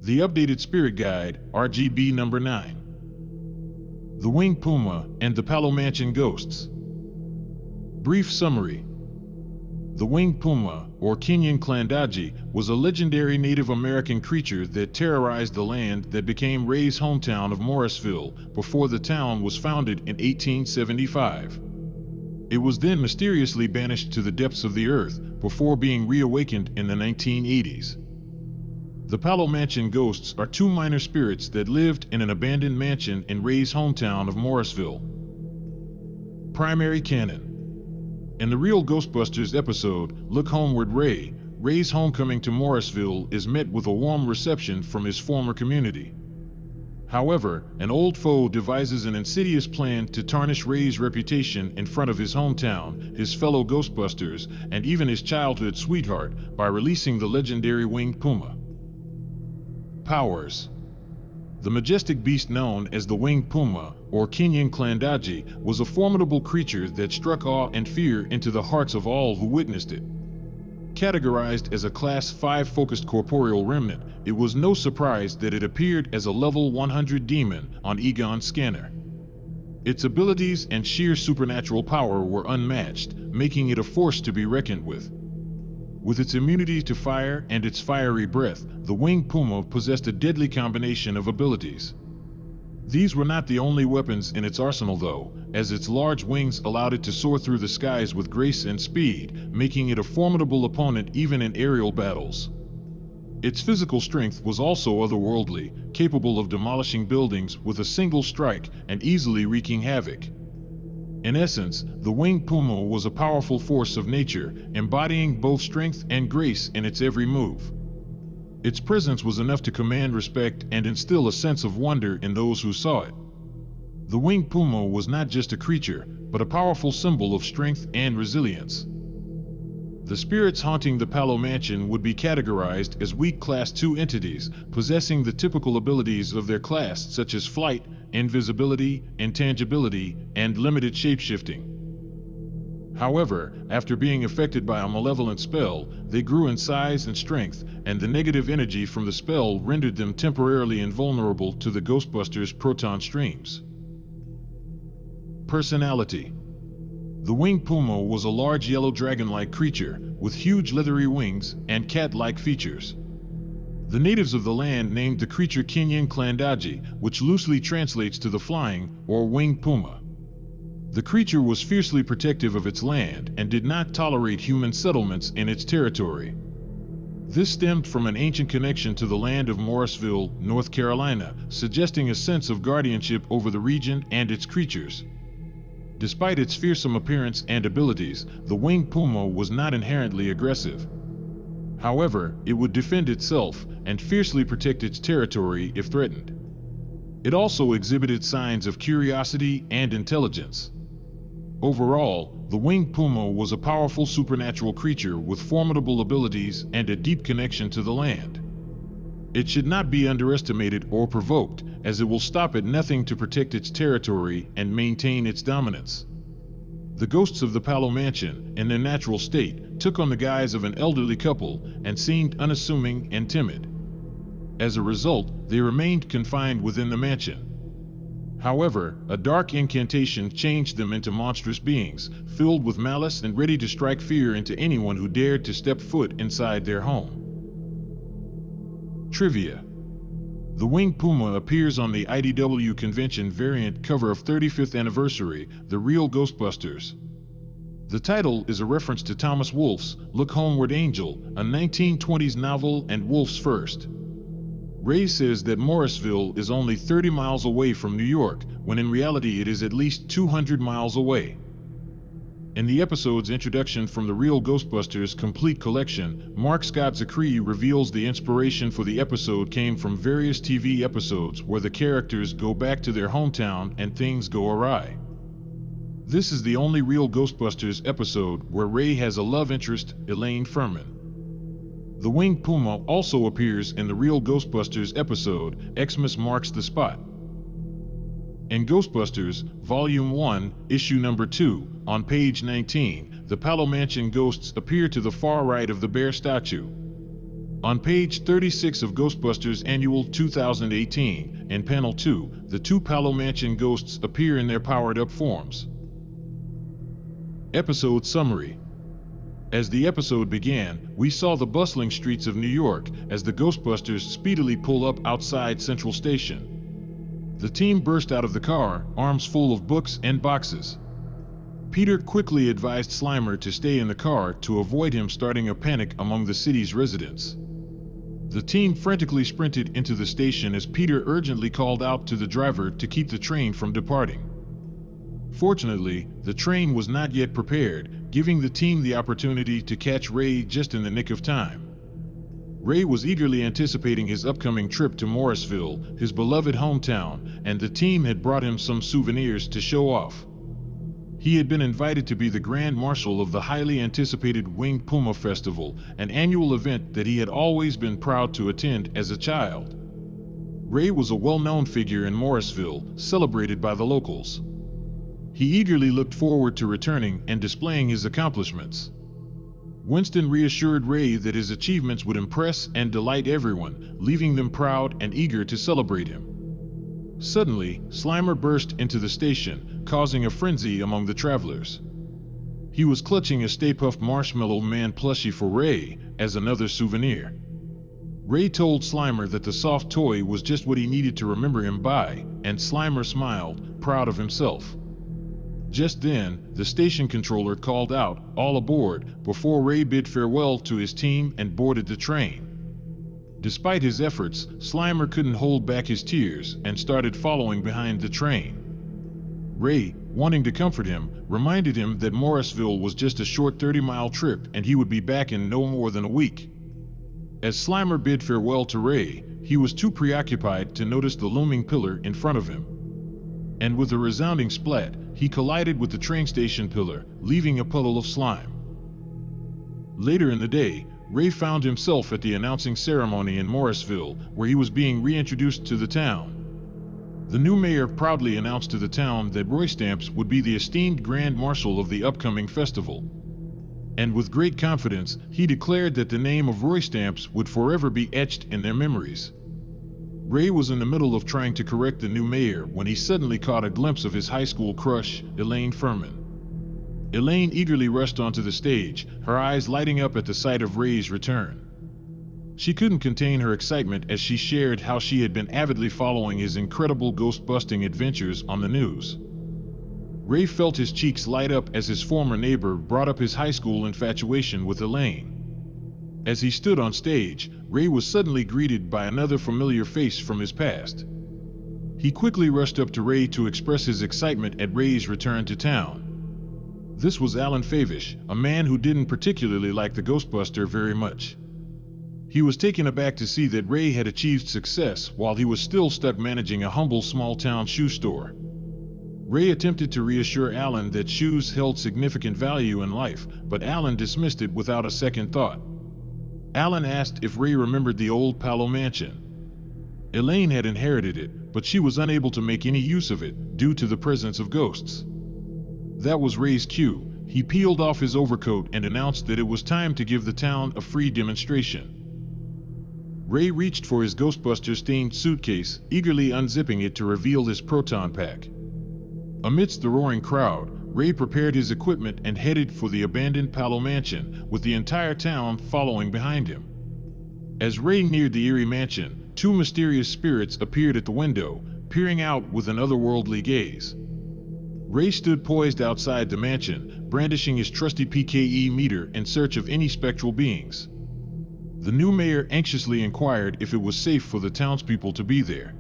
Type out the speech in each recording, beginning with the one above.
The updated spirit guide, RGB number 9. The Winged Puma and the Pallo Mansion Ghosts. Brief summary. The Winged Puma, or Kenyan Clandaji, was a legendary Native American creature that terrorized the land that became Ray's hometown of Morrisville before the town was founded in 1875. It was then mysteriously banished to the depths of the earth before being reawakened in the 1980s. The Pallo Mansion Ghosts are two minor spirits that lived in an abandoned mansion in Ray's hometown of Morrisville. Primary canon. In the Real Ghostbusters episode, Look Homeward Ray, Ray's homecoming to Morrisville is met with a warm reception from his former community. However, an old foe devises an insidious plan to tarnish Ray's reputation in front of his hometown, his fellow Ghostbusters, and even his childhood sweetheart by releasing the legendary Winged Puma. Powers. The majestic beast known as the Winged Puma, or Kenyan Clandaji, was a formidable creature that struck awe and fear into the hearts of all who witnessed it. Categorized as a Class 5 focused corporeal remnant, it was no surprise that it appeared as a level 100 demon on Egon's scanner. Its abilities and sheer supernatural power were unmatched, making it a force to be reckoned with. With its immunity to fire and its fiery breath, the Winged Puma possessed a deadly combination of abilities. These were not the only weapons in its arsenal though, as its large wings allowed it to soar through the skies with grace and speed, making it a formidable opponent even in aerial battles. Its physical strength was also otherworldly, capable of demolishing buildings with a single strike and easily wreaking havoc. In essence, the Winged Puma was a powerful force of nature, embodying both strength and grace in its every move. Its presence was enough to command respect and instill a sense of wonder in those who saw it. The Winged Puma was not just a creature, but a powerful symbol of strength and resilience. The spirits haunting the Pallo Mansion would be categorized as weak Class 2 entities, possessing the typical abilities of their class such as flight, invisibility, intangibility, and limited shapeshifting. However, after being affected by a malevolent spell, they grew in size and strength, and the negative energy from the spell rendered them temporarily invulnerable to the Ghostbusters' proton streams. Personality. The Winged Puma was a large yellow dragon-like creature, with huge leathery wings and cat-like features. The natives of the land named the creature Kenyan Clandaji, which loosely translates to the flying, or Winged Puma. The creature was fiercely protective of its land and did not tolerate human settlements in its territory. This stemmed from an ancient connection to the land of Morrisville, North Carolina, suggesting a sense of guardianship over the region and its creatures. Despite its fearsome appearance and abilities, the Winged Puma was not inherently aggressive. However, it would defend itself and fiercely protect its territory if threatened. It also exhibited signs of curiosity and intelligence. Overall, the Winged Puma was a powerful supernatural creature with formidable abilities and a deep connection to the land. It should not be underestimated or provoked, as it will stop at nothing to protect its territory and maintain its dominance. The ghosts of the Pallo Mansion, in their natural state, took on the guise of an elderly couple and seemed unassuming and timid. As a result, they remained confined within the mansion. However, a dark incantation changed them into monstrous beings, filled with malice and ready to strike fear into anyone who dared to step foot inside their home. Trivia. The Winged Puma appears on the IDW convention variant cover of 35th Anniversary, The Real Ghostbusters. The title is a reference to Thomas Wolfe's Look Homeward Angel, a 1920s novel and Wolfe's first. Ray says that Morrisville is only 30 miles away from New York, when in reality it is at least 200 miles away. In the episode's introduction from the Real Ghostbusters Complete Collection, Mark Scott Zachary reveals the inspiration for the episode came from various TV episodes where the characters go back to their hometown and things go awry. This is the only Real Ghostbusters episode where Ray has a love interest, Elaine Furman. The Winged Puma also appears in the Real Ghostbusters episode, Xmas Marks the Spot. In Ghostbusters, Volume 1, Issue Number 2, on page 19, the Pallo Mansion ghosts appear to the far right of the bear statue. On page 36 of Ghostbusters Annual 2018, in Panel 2, the two Pallo Mansion ghosts appear in their powered-up forms. Episode Summary. As the episode began, we saw the bustling streets of New York as the Ghostbusters speedily pull up outside Central Station. The team burst out of the car, arms full of books and boxes. Peter quickly advised Slimer to stay in the car to avoid him starting a panic among the city's residents. The team frantically sprinted into the station as Peter urgently called out to the driver to keep the train from departing. Fortunately, the train was not yet prepared, giving the team the opportunity to catch Ray just in the nick of time. Ray was eagerly anticipating his upcoming trip to Morrisville, his beloved hometown, and the team had brought him some souvenirs to show off. He had been invited to be the Grand Marshal of the highly anticipated Winged Puma Festival, an annual event that he had always been proud to attend as a child. Ray was a well-known figure in Morrisville, celebrated by the locals. He eagerly looked forward to returning and displaying his accomplishments. Winston reassured Ray that his achievements would impress and delight everyone, leaving them proud and eager to celebrate him. Suddenly, Slimer burst into the station, causing a frenzy among the travelers. He was clutching a Stay Puft Marshmallow Man plushie for Ray as another souvenir. Ray told Slimer that the soft toy was just what he needed to remember him by, and Slimer smiled, proud of himself. Just then, the station controller called out, "All aboard," before Ray bid farewell to his team and boarded the train. Despite his efforts, Slimer couldn't hold back his tears and started following behind the train. Ray, wanting to comfort him, reminded him that Morrisville was just a short 30-mile trip and he would be back in no more than a week. As Slimer bid farewell to Ray, he was too preoccupied to notice the looming pillar in front of him. And with a resounding splat, he collided with the train station pillar, leaving a puddle of slime. Later in the day, Ray found himself at the announcing ceremony in Morrisville, where he was being reintroduced to the town. The new mayor proudly announced to the town that Roy Stamps would be the esteemed Grand Marshal of the upcoming festival. And with great confidence, he declared that the name of Roy Stamps would forever be etched in their memories. Ray was in the middle of trying to correct the new mayor when he suddenly caught a glimpse of his high school crush, Elaine Furman. Elaine eagerly rushed onto the stage, her eyes lighting up at the sight of Ray's return. She couldn't contain her excitement as she shared how she had been avidly following his incredible ghost-busting adventures on the news. Ray felt his cheeks light up as his former neighbor brought up his high school infatuation with Elaine. As he stood on stage, Ray was suddenly greeted by another familiar face from his past. He quickly rushed up to Ray to express his excitement at Ray's return to town. This was Alan Favish, a man who didn't particularly like the Ghostbuster very much. He was taken aback to see that Ray had achieved success while he was still stuck managing a humble small-town shoe store. Ray attempted to reassure Alan that shoes held significant value in life, but Alan dismissed it without a second thought. Alan asked if Ray remembered the old Pallo mansion. Elaine had inherited it, but she was unable to make any use of it due to the presence of ghosts. That was Ray's cue. He peeled off his overcoat and announced that it was time to give the town a free demonstration. Ray reached for his Ghostbuster-stained suitcase, eagerly unzipping it to reveal his proton pack. Amidst the roaring crowd, Ray prepared his equipment and headed for the abandoned Pallo mansion, with the entire town following behind him. As Ray neared the eerie mansion, two mysterious spirits appeared at the window, peering out with an otherworldly gaze. Ray stood poised outside the mansion, brandishing his trusty PKE meter in search of any spectral beings. The new mayor anxiously inquired if it was safe for the townspeople to be there.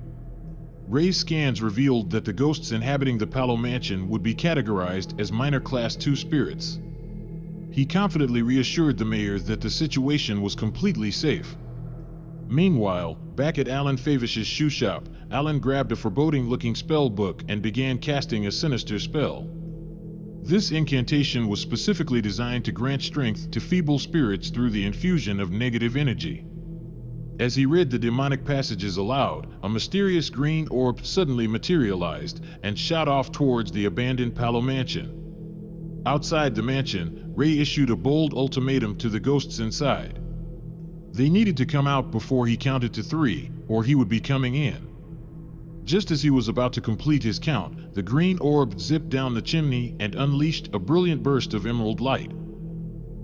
Ray's scans revealed that the ghosts inhabiting the Pallo mansion would be categorized as minor Class 2 spirits. He confidently reassured the mayor that the situation was completely safe. Meanwhile, back at Alan Favish's shoe shop, Alan grabbed a foreboding-looking spell book and began casting a sinister spell. This incantation was specifically designed to grant strength to feeble spirits through the infusion of negative energy. As he read the demonic passages aloud, a mysterious green orb suddenly materialized and shot off towards the abandoned Pallo mansion. Outside the mansion, Ray issued a bold ultimatum to the ghosts inside. They needed to come out before he counted to 3, or he would be coming in. Just as he was about to complete his count, the green orb zipped down the chimney and unleashed a brilliant burst of emerald light.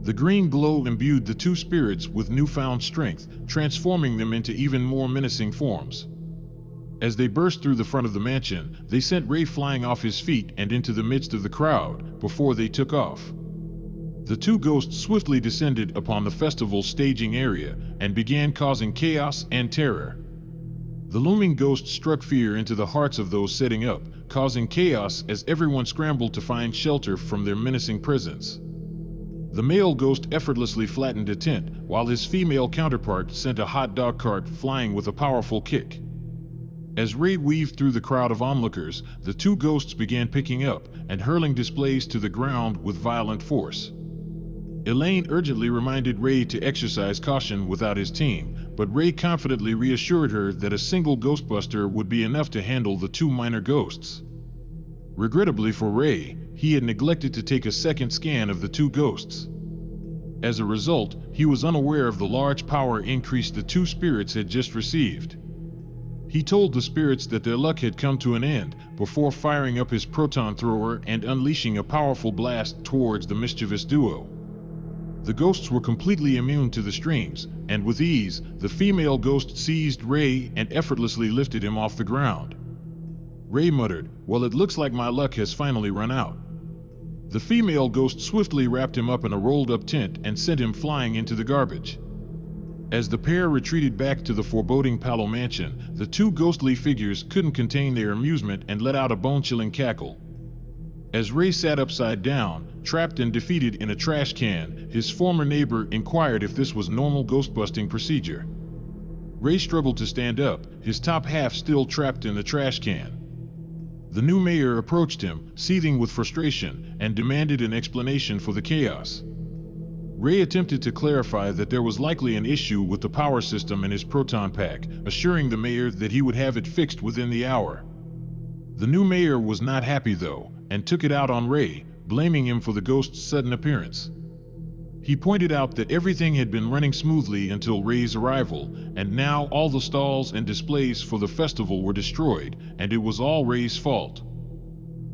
The green glow imbued the two spirits with newfound strength, transforming them into even more menacing forms. As they burst through the front of the mansion, they sent Ray flying off his feet and into the midst of the crowd before they took off. The two ghosts swiftly descended upon the festival's staging area and began causing chaos and terror. The looming ghost struck fear into the hearts of those setting up, causing chaos as everyone scrambled to find shelter from their menacing presence. The male ghost effortlessly flattened a tent, while his female counterpart sent a hot dog cart flying with a powerful kick. As Ray weaved through the crowd of onlookers, the two ghosts began picking up and hurling displays to the ground with violent force. Elaine urgently reminded Ray to exercise caution without his team, but Ray confidently reassured her that a single Ghostbuster would be enough to handle the two minor ghosts. Regrettably for Ray, he had neglected to take a second scan of the two ghosts. As a result, he was unaware of the large power increase the two spirits had just received. He told the spirits that their luck had come to an end before firing up his proton thrower and unleashing a powerful blast towards the mischievous duo. The ghosts were completely immune to the streams, and with ease, the female ghost seized Ray and effortlessly lifted him off the ground. Ray muttered, "Well, it looks like my luck has finally run out." The female ghost swiftly wrapped him up in a rolled-up tent and sent him flying into the garbage. As the pair retreated back to the foreboding Pallo mansion, the two ghostly figures couldn't contain their amusement and let out a bone-chilling cackle. As Ray sat upside down, trapped and defeated in a trash can, his former neighbor inquired if this was normal ghostbusting procedure. Ray struggled to stand up, his top half still trapped in the trash can. The new mayor approached him, seething with frustration, and demanded an explanation for the chaos. Ray attempted to clarify that there was likely an issue with the power system in his proton pack, assuring the mayor that he would have it fixed within the hour. The new mayor was not happy though, and took it out on Ray, blaming him for the ghost's sudden appearance. He pointed out that everything had been running smoothly until Ray's arrival, and now all the stalls and displays for the festival were destroyed, and it was all Ray's fault.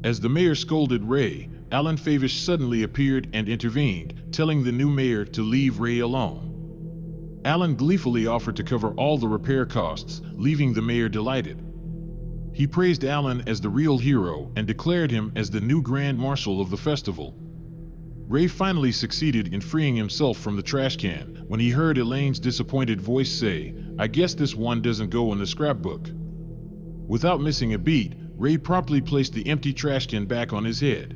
As the mayor scolded Ray, Alan Favish suddenly appeared and intervened, telling the new mayor to leave Ray alone. Alan gleefully offered to cover all the repair costs, leaving the mayor delighted. He praised Alan as the real hero and declared him as the new Grand Marshal of the festival. Ray finally succeeded in freeing himself from the trash can when he heard Elaine's disappointed voice say, "I guess this one doesn't go in the scrapbook." Without missing a beat, Ray promptly placed the empty trash can back on his head.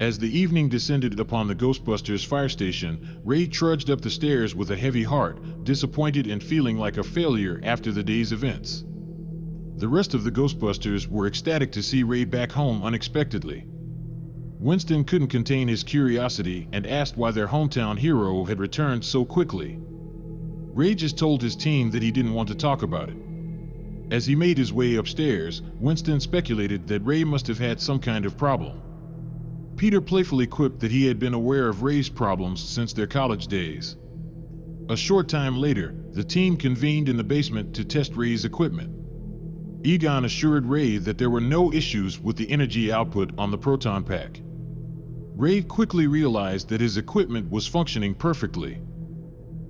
As the evening descended upon the Ghostbusters fire station, Ray trudged up the stairs with a heavy heart, disappointed and feeling like a failure after the day's events. The rest of the Ghostbusters were ecstatic to see Ray back home unexpectedly. Winston couldn't contain his curiosity and asked why their hometown hero had returned so quickly. Ray just told his team that he didn't want to talk about it. As he made his way upstairs, Winston speculated that Ray must have had some kind of problem. Peter playfully quipped that he had been aware of Ray's problems since their college days. A short time later, the team convened in the basement to test Ray's equipment. Egon assured Ray that there were no issues with the energy output on the proton pack. Ray quickly realized that his equipment was functioning perfectly.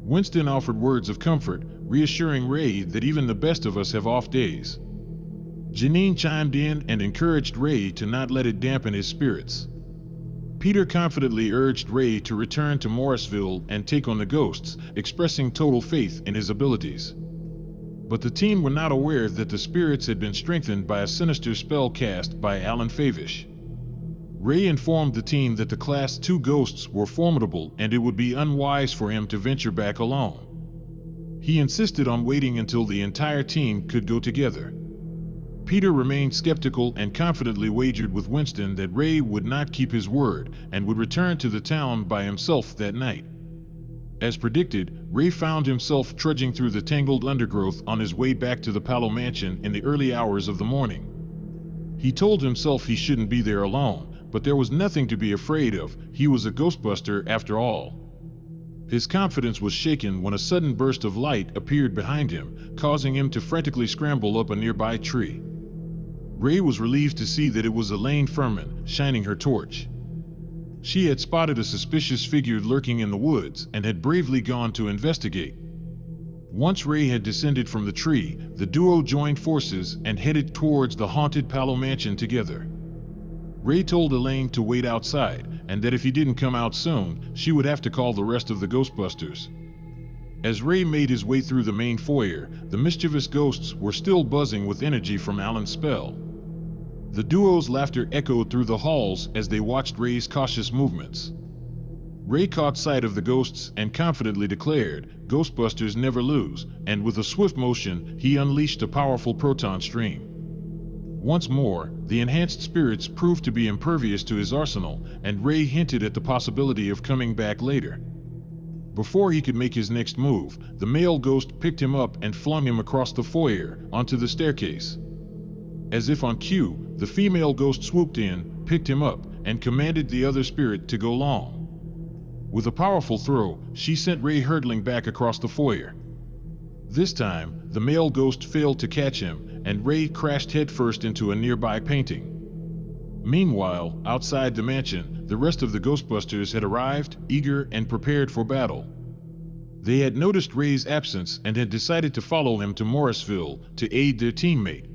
Winston offered words of comfort, reassuring Ray that even the best of us have off days. Janine chimed in and encouraged Ray to not let it dampen his spirits. Peter confidently urged Ray to return to Morrisville and take on the ghosts, expressing total faith in his abilities. But the team were not aware that the spirits had been strengthened by a sinister spell cast by Alan Favish. Ray informed the team that the Class 2 ghosts were formidable and it would be unwise for him to venture back alone. He insisted on waiting until the entire team could go together. Peter remained skeptical and confidently wagered with Winston that Ray would not keep his word and would return to the town by himself that night. As predicted, Ray found himself trudging through the tangled undergrowth on his way back to the Pallo mansion in the early hours of the morning. He told himself he shouldn't be there alone, but there was nothing to be afraid of. He was a Ghostbuster after all. His confidence was shaken when a sudden burst of light appeared behind him, causing him to frantically scramble up a nearby tree. Ray was relieved to see that it was Elaine Furman, shining her torch. She had spotted a suspicious figure lurking in the woods and had bravely gone to investigate. Once Ray had descended from the tree, the duo joined forces and headed towards the haunted Pallo mansion together. Ray told Elaine to wait outside, and that if he didn't come out soon, she would have to call the rest of the Ghostbusters. As Ray made his way through the main foyer, the mischievous ghosts were still buzzing with energy from Alan's spell. The duo's laughter echoed through the halls as they watched Ray's cautious movements. Ray caught sight of the ghosts and confidently declared, "Ghostbusters never lose," and with a swift motion, he unleashed a powerful proton stream. Once more, the enhanced spirits proved to be impervious to his arsenal, and Ray hinted at the possibility of coming back later. Before he could make his next move, the male ghost picked him up and flung him across the foyer, onto the staircase. As if on cue, the female ghost swooped in, picked him up, and commanded the other spirit to go long. With a powerful throw, she sent Ray hurtling back across the foyer. This time, the male ghost failed to catch him, and Ray crashed headfirst into a nearby painting. Meanwhile, outside the mansion, the rest of the Ghostbusters had arrived, eager and prepared for battle. They had noticed Ray's absence and had decided to follow him to Morrisville to aid their teammate.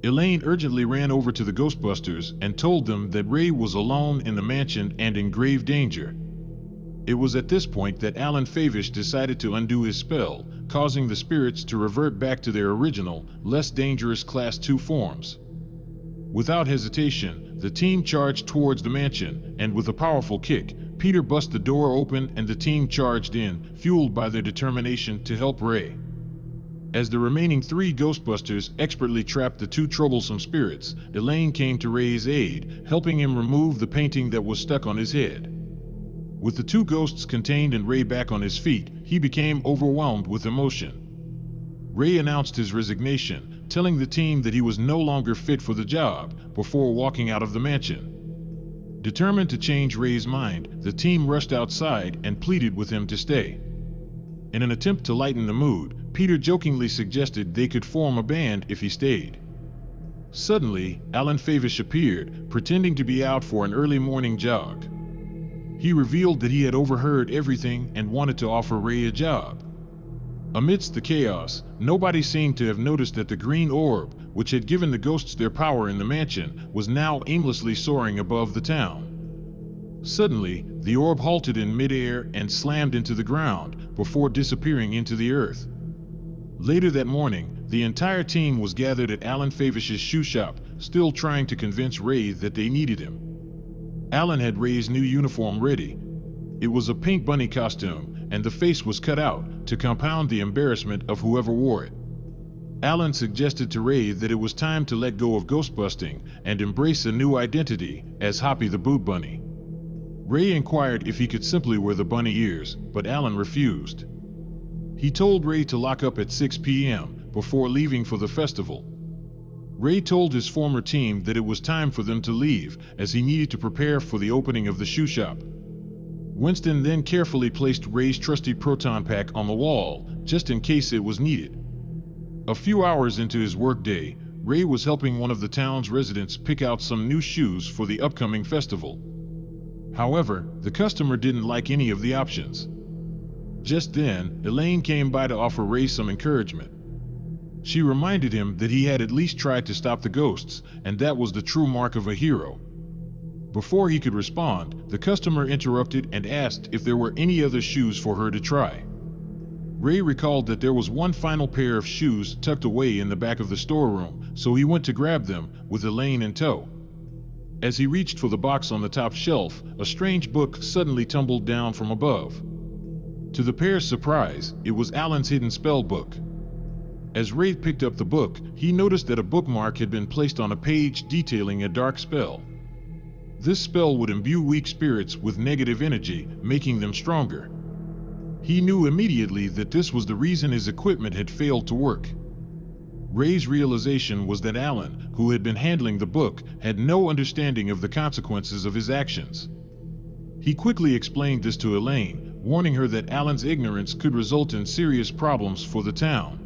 Elaine urgently ran over to the Ghostbusters and told them that Ray was alone in the mansion and in grave danger. It was at this point that Alan Favish decided to undo his spell, causing the spirits to revert back to their original, less dangerous Class II forms. Without hesitation, the team charged towards the mansion, and with a powerful kick, Peter bust the door open and the team charged in, fueled by their determination to help Ray. As the remaining 3 Ghostbusters expertly trapped the 2 troublesome spirits, Elaine came to Ray's aid, helping him remove the painting that was stuck on his head. With the 2 ghosts contained and Ray back on his feet, he became overwhelmed with emotion. Ray announced his resignation, telling the team that he was no longer fit for the job, before walking out of the mansion. Determined to change Ray's mind, the team rushed outside and pleaded with him to stay. In an attempt to lighten the mood, Peter jokingly suggested they could form a band if he stayed. Suddenly, Alan Favish appeared, pretending to be out for an early morning jog. He revealed that he had overheard everything and wanted to offer Ray a job. Amidst the chaos, nobody seemed to have noticed that the green orb, which had given the ghosts their power in the mansion, was now aimlessly soaring above the town. Suddenly, the orb halted in midair and slammed into the ground, before disappearing into the earth. Later that morning, the entire team was gathered at Alan Favish's shoe shop, still trying to convince Ray that they needed him. Alan had Ray's new uniform ready. It was a pink bunny costume, and the face was cut out, to compound the embarrassment of whoever wore it. Alan suggested to Ray that it was time to let go of ghostbusting and embrace a new identity as Hoppy the Boot Bunny. Ray inquired if he could simply wear the bunny ears, but Alan refused. He told Ray to lock up at 6 p.m. before leaving for the festival. Ray told his former team that it was time for them to leave, as he needed to prepare for the opening of the shoe shop. Winston then carefully placed Ray's trusty proton pack on the wall, just in case it was needed. A few hours into his workday, Ray was helping one of the town's residents pick out some new shoes for the upcoming festival. However, the customer didn't like any of the options. Just then, Elaine came by to offer Ray some encouragement. She reminded him that he had at least tried to stop the ghosts, and that was the true mark of a hero. Before he could respond, the customer interrupted and asked if there were any other shoes for her to try. Ray recalled that there was one final pair of shoes tucked away in the back of the storeroom, so he went to grab them, with Elaine in tow. As he reached for the box on the top shelf, a strange book suddenly tumbled down from above. To the pair's surprise, it was Alan's hidden spell book. As Ray picked up the book, he noticed that a bookmark had been placed on a page detailing a dark spell. This spell would imbue weak spirits with negative energy, making them stronger. He knew immediately that this was the reason his equipment had failed to work. Ray's realization was that Alan, who had been handling the book, had no understanding of the consequences of his actions. He quickly explained this to Elaine, warning her that Alan's ignorance could result in serious problems for the town.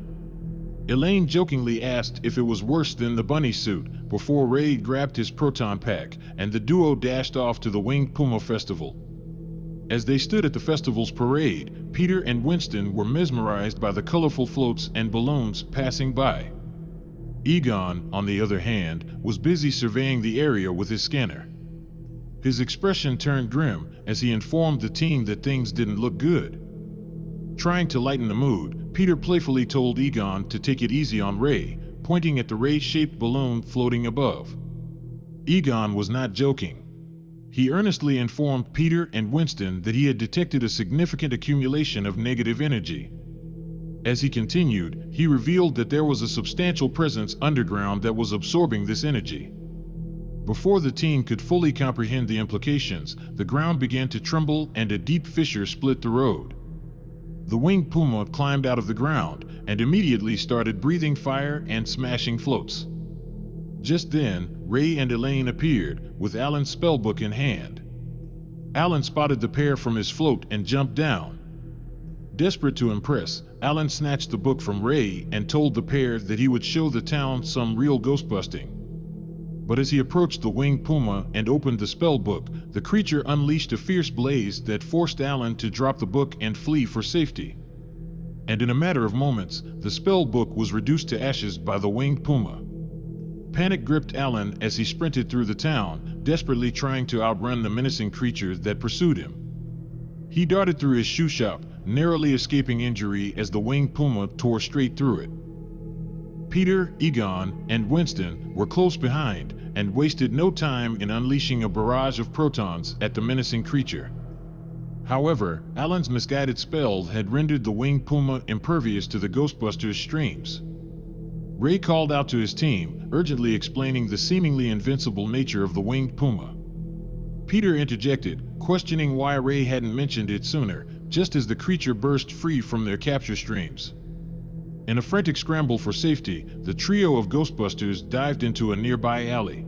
Elaine jokingly asked if it was worse than the bunny suit before Ray grabbed his proton pack and the duo dashed off to the Winged Puma Festival. As they stood at the festival's parade, Peter and Winston were mesmerized by the colorful floats and balloons passing by. Egon, on the other hand, was busy surveying the area with his scanner. His expression turned grim as he informed the team that things didn't look good. Trying to lighten the mood, Peter playfully told Egon to take it easy on Ray, pointing at the ray-shaped balloon floating above. Egon was not joking. He earnestly informed Peter and Winston that he had detected a significant accumulation of negative energy. As he continued, he revealed that there was a substantial presence underground that was absorbing this energy. Before the team could fully comprehend the implications, the ground began to tremble and a deep fissure split the road. The Winged Puma climbed out of the ground and immediately started breathing fire and smashing floats. Just then, Ray and Elaine appeared, with Alan's spellbook in hand. Alan spotted the pair from his float and jumped down. Desperate to impress, Alan snatched the book from Ray and told the pair that he would show the town some real ghostbusting. But as he approached the Winged Puma and opened the spellbook, the creature unleashed a fierce blaze that forced Alan to drop the book and flee for safety. And in a matter of moments, the spellbook was reduced to ashes by the Winged Puma. Panic gripped Alan as he sprinted through the town, desperately trying to outrun the menacing creature that pursued him. He darted through his shoe shop, narrowly escaping injury as the Winged Puma tore straight through it. Peter, Egon, and Winston were close behind and wasted no time in unleashing a barrage of protons at the menacing creature. However, Alan's misguided spell had rendered the Winged Puma impervious to the Ghostbusters' streams. Ray called out to his team, urgently explaining the seemingly invincible nature of the Winged Puma. Peter interjected, questioning why Ray hadn't mentioned it sooner, just as the creature burst free from their capture streams. In a frantic scramble for safety, the trio of Ghostbusters dived into a nearby alley.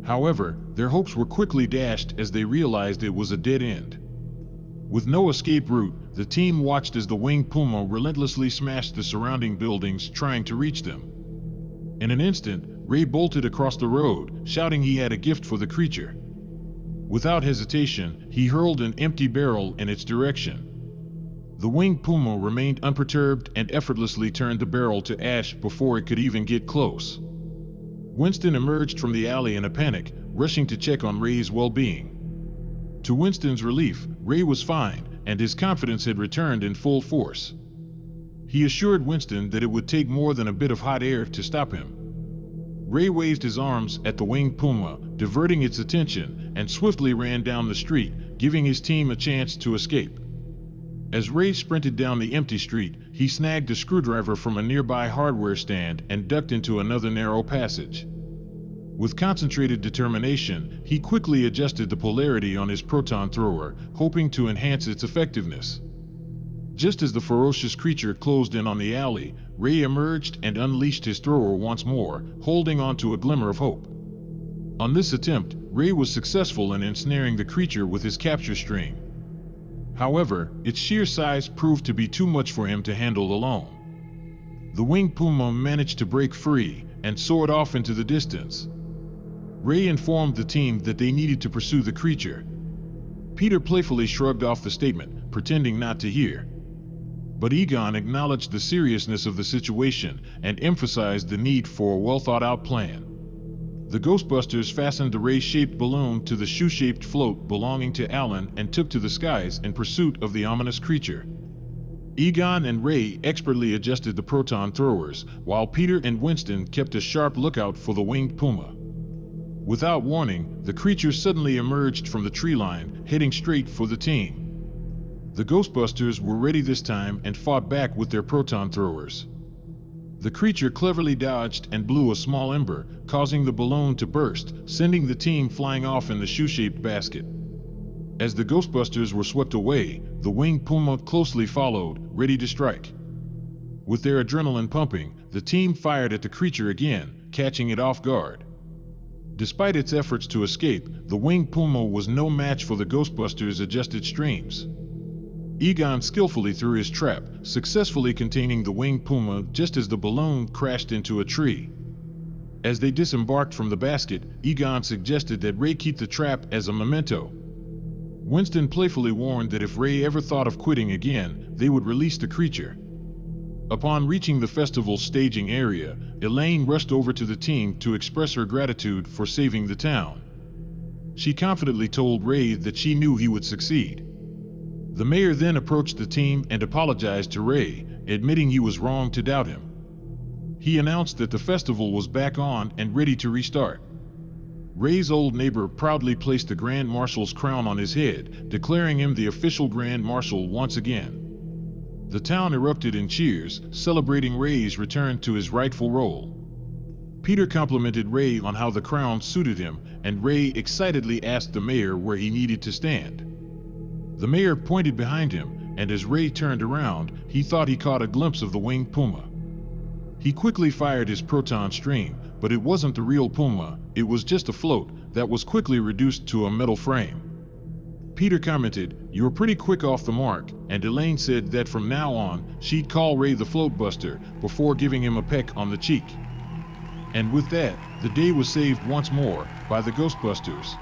However, their hopes were quickly dashed as they realized it was a dead end. With no escape route, the team watched as the Winged Puma relentlessly smashed the surrounding buildings trying to reach them. In an instant, Ray bolted across the road, shouting he had a gift for the creature. Without hesitation, he hurled an empty barrel in its direction. The Winged Puma remained unperturbed and effortlessly turned the barrel to ash before it could even get close. Winston emerged from the alley in a panic, rushing to check on Ray's well-being. To Winston's relief, Ray was fine, and his confidence had returned in full force. He assured Winston that it would take more than a bit of hot air to stop him. Ray waved his arms at the Winged Puma, diverting its attention, and swiftly ran down the street, giving his team a chance to escape. As Ray sprinted down the empty street, he snagged a screwdriver from a nearby hardware stand and ducked into another narrow passage. With concentrated determination, he quickly adjusted the polarity on his proton thrower, hoping to enhance its effectiveness. Just as the ferocious creature closed in on the alley, Ray emerged and unleashed his thrower once more, holding on to a glimmer of hope. On this attempt, Ray was successful in ensnaring the creature with his capture string. However, its sheer size proved to be too much for him to handle alone. The Winged Puma managed to break free and soared off into the distance. Ray informed the team that they needed to pursue the creature. Peter playfully shrugged off the statement, pretending not to hear. But Egon acknowledged the seriousness of the situation and emphasized the need for a well-thought-out plan. The Ghostbusters fastened the ray-shaped balloon to the shoe-shaped float belonging to Alan and took to the skies in pursuit of the ominous creature. Egon and Ray expertly adjusted the proton throwers, while Peter and Winston kept a sharp lookout for the Winged Puma. Without warning, the creature suddenly emerged from the tree line, heading straight for the team. The Ghostbusters were ready this time and fought back with their proton throwers. The creature cleverly dodged and blew a small ember, causing the balloon to burst, sending the team flying off in the shoe-shaped basket. As the Ghostbusters were swept away, the Winged Puma closely followed, ready to strike. With their adrenaline pumping, the team fired at the creature again, catching it off guard. Despite its efforts to escape, the Winged Puma was no match for the Ghostbusters' adjusted streams. Egon skillfully threw his trap, successfully containing the winged puma just as the balloon crashed into a tree. As they disembarked from the basket, Egon suggested that Ray keep the trap as a memento. Winston playfully warned that if Ray ever thought of quitting again, they would release the creature. Upon reaching the festival's staging area, Elaine rushed over to the team to express her gratitude for saving the town. She confidently told Ray that she knew he would succeed. The mayor then approached the team and apologized to Ray, admitting he was wrong to doubt him. He announced that the festival was back on and ready to restart. Ray's old neighbor proudly placed the Grand Marshal's crown on his head, declaring him the official Grand Marshal once again. The town erupted in cheers, celebrating Ray's return to his rightful role. Peter complimented Ray on how the crown suited him, and Ray excitedly asked the mayor where he needed to stand. The mayor pointed behind him, and as Ray turned around, he thought he caught a glimpse of the winged puma. He quickly fired his proton stream, but it wasn't the real puma, it was just a float that was quickly reduced to a metal frame. Peter commented, "You're pretty quick off the mark," and Elaine said that from now on, she'd call Ray the Float Buster before giving him a peck on the cheek. And with that, the day was saved once more by the Ghostbusters.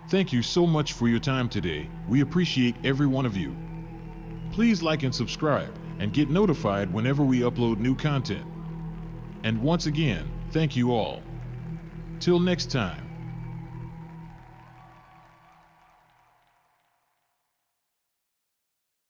Thank you so much for your time today. We appreciate every one of you. Please like and subscribe, and get notified whenever we upload new content. And once again, thank you all. Till next time.